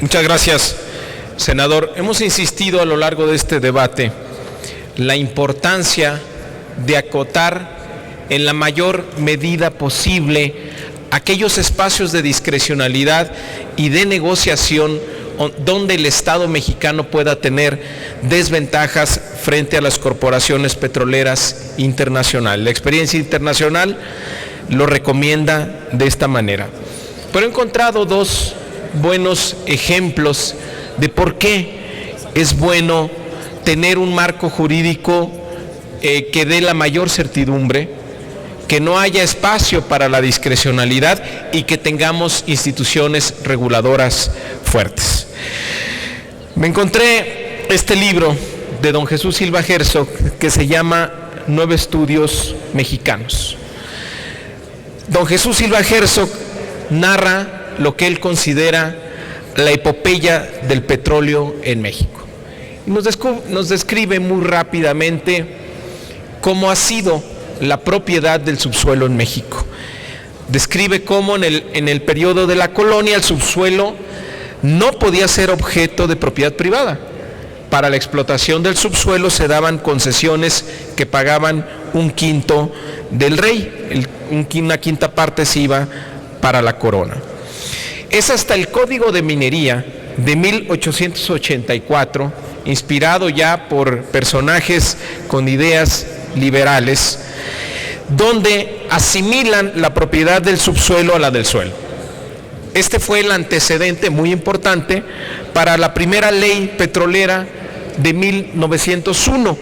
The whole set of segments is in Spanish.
Muchas gracias, senador. Hemos insistido a lo largo de este debate la importancia de acotar en la mayor medida posible aquellos espacios de discrecionalidad y de negociación donde el Estado mexicano pueda tener desventajas frente a las corporaciones petroleras internacionales. La experiencia internacional lo recomienda de esta manera. Pero he encontrado dos buenos ejemplos de por qué es bueno tener un marco jurídico que dé la mayor certidumbre, que no haya espacio para la discrecionalidad y que tengamos instituciones reguladoras fuertes. Me encontré este libro de don Jesús Silva Herzog que se llama 9 estudios mexicanos. Don Jesús Silva Herzog narra lo que él considera la epopeya del petróleo en México. Nos describe muy rápidamente cómo ha sido la propiedad del subsuelo en México. Describe cómo en el periodo de la colonia el subsuelo no podía ser objeto de propiedad privada. Para la explotación del subsuelo se daban concesiones que pagaban 1/5 del rey, una quinta parte se iba para la corona. Es hasta el Código de Minería de 1884, inspirado ya por personajes con ideas liberales, donde asimilan la propiedad del subsuelo a la del suelo. Este fue el antecedente muy importante para la primera ley petrolera de 1901,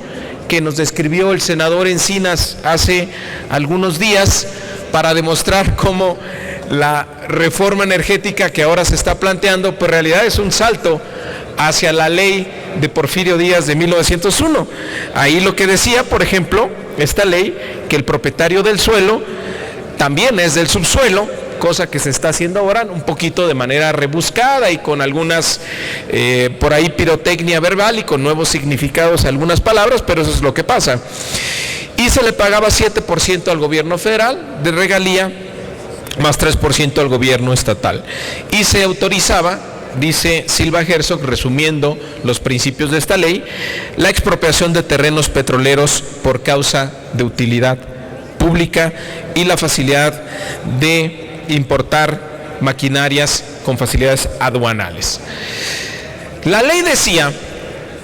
que nos describió el senador Encinas hace algunos días, para demostrar cómo la reforma energética que ahora se está planteando, pues en realidad es un salto hacia la ley de Porfirio Díaz de 1901. Ahí lo que decía, por ejemplo, esta ley, que el propietario del suelo también es del subsuelo, cosa que se está haciendo ahora un poquito de manera rebuscada y con algunas, por ahí pirotecnia verbal y con nuevos significados algunas palabras, pero eso es lo que pasa. Y se le pagaba 7% al gobierno federal de regalía, más 3% al gobierno estatal. Y se autorizaba, dice Silva Herzog, resumiendo los principios de esta ley, la expropiación de terrenos petroleros por causa de utilidad pública y la facilidad de importar maquinarias con facilidades aduanales. La ley decía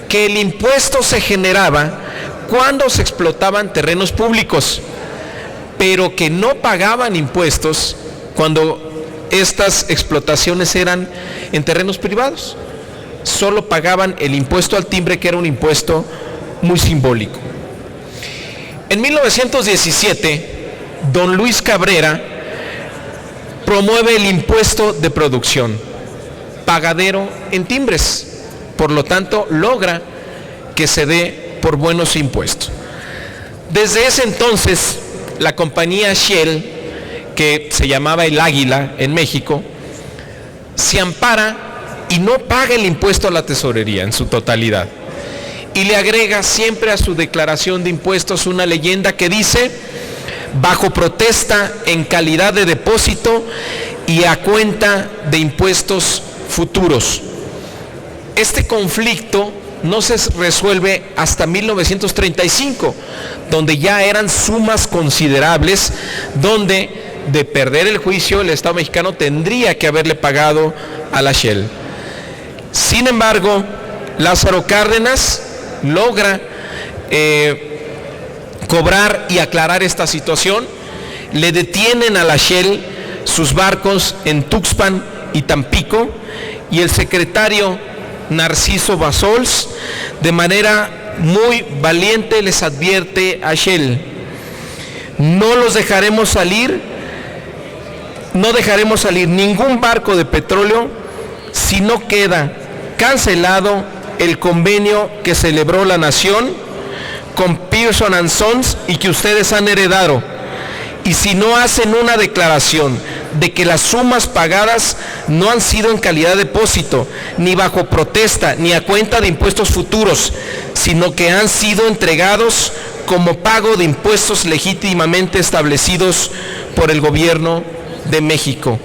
que el impuesto se generaba cuando se explotaban terrenos públicos, pero que no pagaban impuestos cuando estas explotaciones eran en terrenos privados. Solo pagaban el impuesto al timbre, que era un impuesto muy simbólico. En 1917, don Luis Cabrera promueve el impuesto de producción, pagadero en timbres, por lo tanto logra que se dé por buenos impuestos. Desde ese entonces, la compañía Shell, que se llamaba El Águila en México, se ampara y no paga el impuesto a la tesorería en su totalidad. Y le agrega siempre a su declaración de impuestos una leyenda que dice: bajo protesta en calidad de depósito y a cuenta de impuestos futuros. Este conflicto no se resuelve hasta 1935, donde ya eran sumas considerables, donde de perder el juicio el Estado mexicano tendría que haberle pagado a la Shell. Sin embargo, Lázaro Cárdenas logra cobrar y aclarar esta situación. Le detienen a la Shell sus barcos en Tuxpan y Tampico, y el secretario Narciso Bassols, de manera muy valiente, les advierte a Shell: no los dejaremos salir, no dejaremos salir ningún barco de petróleo si no queda cancelado el convenio que celebró la nación con Pearson & Sons y que ustedes han heredado, y si no hacen una declaración de que las sumas pagadas no han sido en calidad de depósito, ni bajo protesta, ni a cuenta de impuestos futuros, sino que han sido entregados como pago de impuestos legítimamente establecidos por el gobierno de México.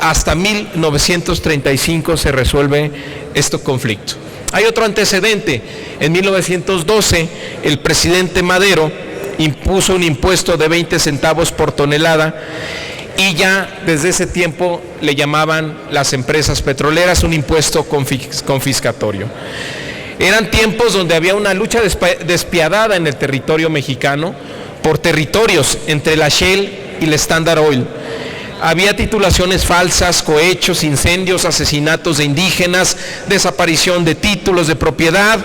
hasta 1935 se resuelve este conflicto. Hay otro antecedente. En 1912, el presidente Madero impuso un impuesto de 20 centavos por tonelada y ya desde ese tiempo le llamaban las empresas petroleras un impuesto confiscatorio. Eran tiempos donde había una lucha despiadada en el territorio mexicano por territorios entre la Shell y la Standard Oil. Había titulaciones falsas, cohechos, incendios, asesinatos de indígenas, desaparición de títulos de propiedad,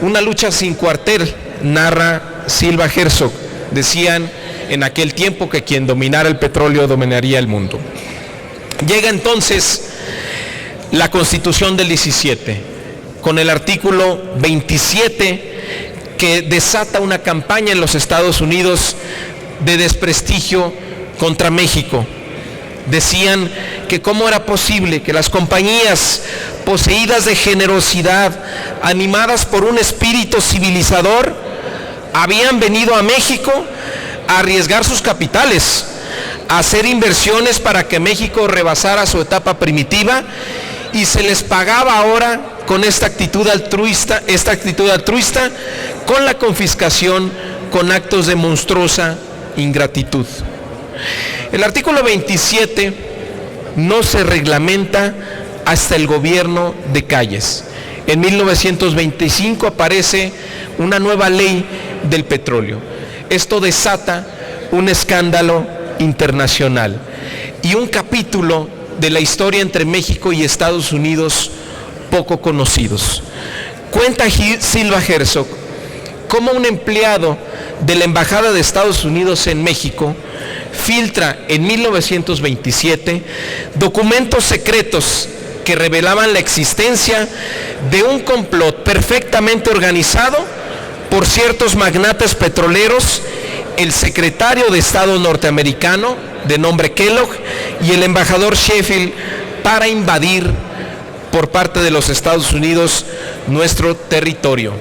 una lucha sin cuartel, narra Silva Herzog. Decían en aquel tiempo que quien dominara el petróleo dominaría el mundo. Llega entonces la Constitución del 17, con el artículo 27, que desata una campaña en los Estados Unidos de desprestigio contra México. Decían que cómo era posible que las compañías poseídas de generosidad, animadas por un espíritu civilizador, habían venido a México a arriesgar sus capitales, a hacer inversiones para que México rebasara su etapa primitiva, y se les pagaba ahora con esta actitud altruista, con la confiscación, con actos de monstruosa ingratitud. El artículo 27 no se reglamenta hasta el gobierno de Calles. En 1925 aparece una nueva ley del petróleo. Esto desata un escándalo internacional y un capítulo de la historia entre México y Estados Unidos poco conocidos. Cuenta Silva Herzog cómo un empleado de la Embajada de Estados Unidos en México filtra en 1927 documentos secretos que revelaban la existencia de un complot perfectamente organizado por ciertos magnates petroleros, el secretario de Estado norteamericano de nombre Kellogg y el embajador Sheffield, para invadir por parte de los Estados Unidos nuestro territorio.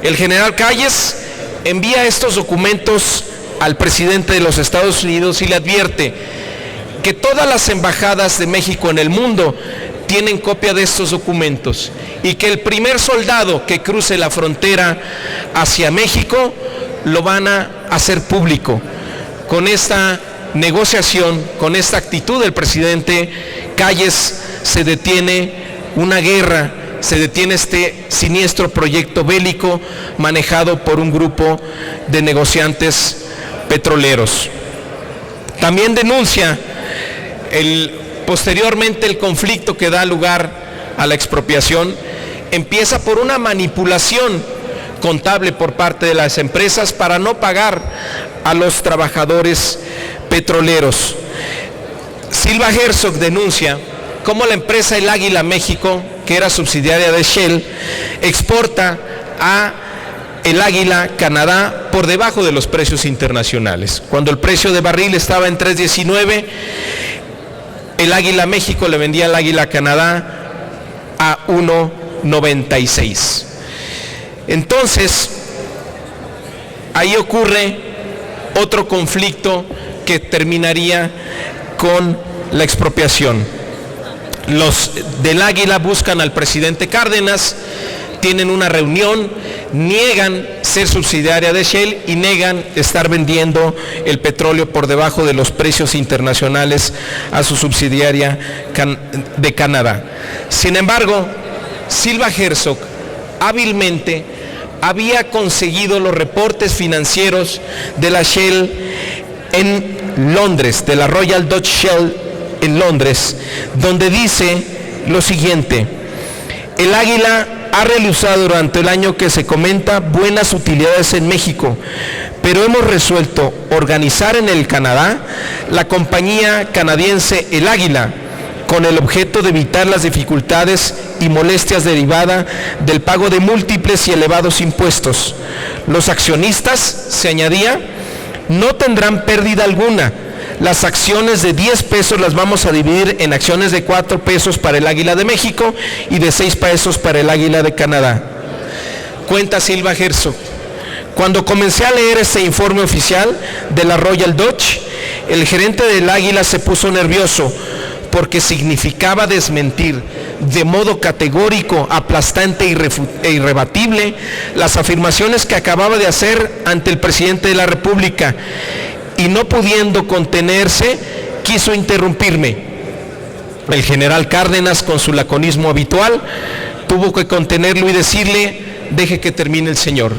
El general Calles envía estos documentos al presidente de los Estados Unidos y le advierte que todas las embajadas de México en el mundo tienen copia de estos documentos y que el primer soldado que cruce la frontera hacia México lo van a hacer público. Con esta negociación, con esta actitud del presidente Calles, se detiene una guerra, se detiene este siniestro proyecto bélico manejado por un grupo de negociantes petroleros. También denuncia posteriormente el conflicto que da lugar a la expropiación. Empieza por una manipulación contable por parte de las empresas para no pagar a los trabajadores petroleros. Silva Herzog denuncia cómo la empresa El Águila México, que era subsidiaria de Shell, exporta a El Águila Canadá por debajo de los precios internacionales. Cuando el precio de barril estaba en $3.19, El Águila México le vendía al Águila Canadá a $1.96. Entonces, ahí ocurre otro conflicto que terminaría con la expropiación. Los del Águila buscan al presidente Cárdenas, tienen una reunión, niegan ser subsidiaria de Shell y niegan estar vendiendo el petróleo por debajo de los precios internacionales a su subsidiaria de Canadá. Sin embargo, Silva Herzog hábilmente había conseguido los reportes financieros de la Shell en Londres, de la Royal Dutch Shell en Londres, donde dice lo siguiente: el Águila ha realizado durante el año que se comenta buenas utilidades en México, pero hemos resuelto organizar en el Canadá la compañía canadiense El Águila, con el objeto de evitar las dificultades y molestias derivadas del pago de múltiples y elevados impuestos. Los accionistas, se añadía, no tendrán pérdida alguna. Las acciones de 10 pesos las vamos a dividir en acciones de 4 pesos para el Águila de México y de 6 pesos para el Águila de Canadá. Cuenta Silva Herzog: cuando comencé a leer este informe oficial de la Royal Dutch, el gerente del Águila se puso nervioso. porque significaba desmentir de modo categórico, aplastante e irrebatible las afirmaciones que acababa de hacer ante el presidente de la República, y no pudiendo contenerse, quiso interrumpirme. El general Cárdenas, con su laconismo habitual, tuvo que contenerlo y decirle: deje que termine el señor.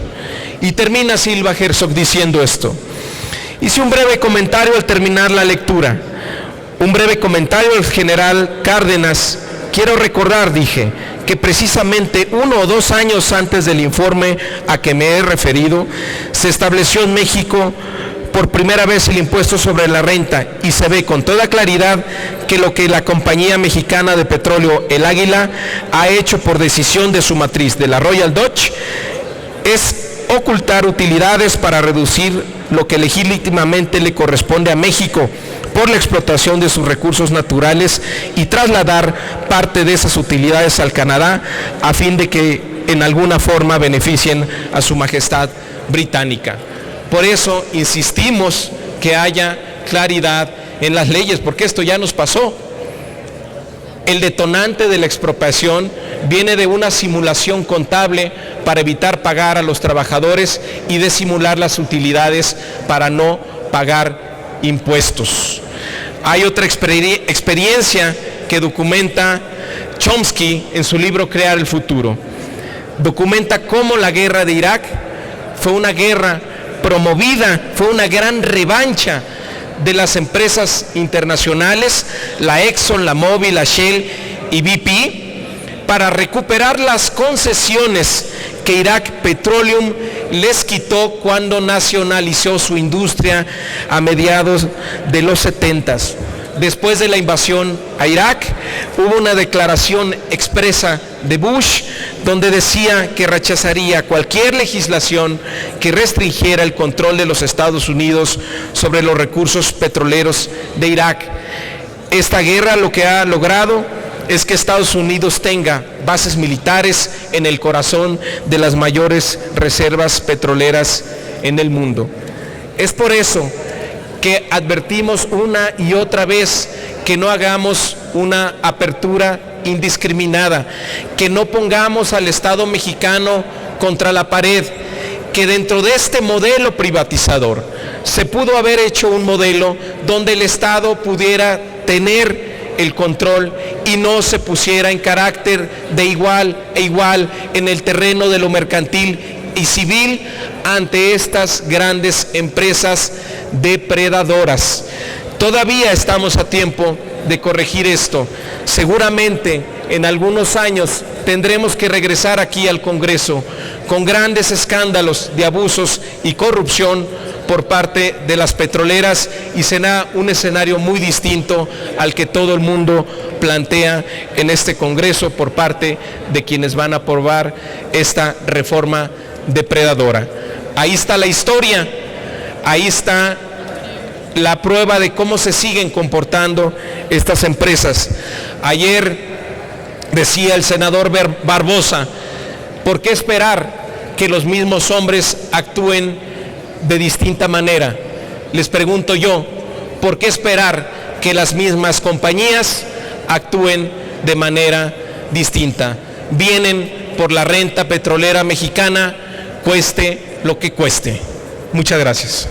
Y termina Silva Herzog diciendo esto: hice un breve comentario al terminar la lectura, un breve comentario al general Cárdenas. Quiero recordar, dije, que precisamente 1 o 2 años antes del informe a que me he referido, se estableció en México por primera vez el impuesto sobre la renta, y se ve con toda claridad que lo que la compañía mexicana de petróleo El Águila ha hecho por decisión de su matriz, de la Royal Dutch, es ocultar utilidades para reducir lo que legítimamente le corresponde a México por la explotación de sus recursos naturales, y trasladar parte de esas utilidades al Canadá a fin de que en alguna forma beneficien a su majestad británica. Por eso insistimos que haya claridad en las leyes, porque esto ya nos pasó. El detonante de la expropiación viene de una simulación contable para evitar pagar a los trabajadores y de simular las utilidades para no pagar impuestos. Hay otra experiencia que documenta Chomsky en su libro Crear el Futuro. Documenta cómo la guerra de Irak fue una guerra promovida, fue una gran revancha de las empresas internacionales, la Exxon, la Mobil, la Shell y BP, para recuperar las concesiones que Iraq Petroleum les quitó cuando nacionalizó su industria a mediados de los 70s. Después de la invasión a Irak, hubo una declaración expresa de Bush donde decía que rechazaría cualquier legislación que restringiera el control de los Estados Unidos sobre los recursos petroleros de Irak. Esta guerra lo que ha logrado es que Estados Unidos tenga bases militares en el corazón de las mayores reservas petroleras en el mundo. Es por eso que advertimos una y otra vez que no hagamos una apertura indiscriminada, que no pongamos al Estado mexicano contra la pared, que dentro de este modelo privatizador se pudo haber hecho un modelo donde el Estado pudiera tener el control y no se pusiera en carácter de igual a igual en el terreno de lo mercantil y civil ante estas grandes empresas depredadoras. Todavía estamos a tiempo de corregir esto. Seguramente en algunos años tendremos que regresar aquí al Congreso con grandes escándalos de abusos y corrupción por parte de las petroleras, y será un escenario muy distinto al que todo el mundo plantea en este Congreso por parte de quienes van a aprobar esta reforma depredadora. Ahí está la historia, ahí está la prueba de cómo se siguen comportando estas empresas. Ayer decía el senador Barbosa: ¿por qué esperar que los mismos hombres actúen de distinta manera? Les pregunto yo, ¿por qué esperar que las mismas compañías actúen de manera distinta? Vienen por la renta petrolera mexicana, cueste lo que cueste. Muchas gracias.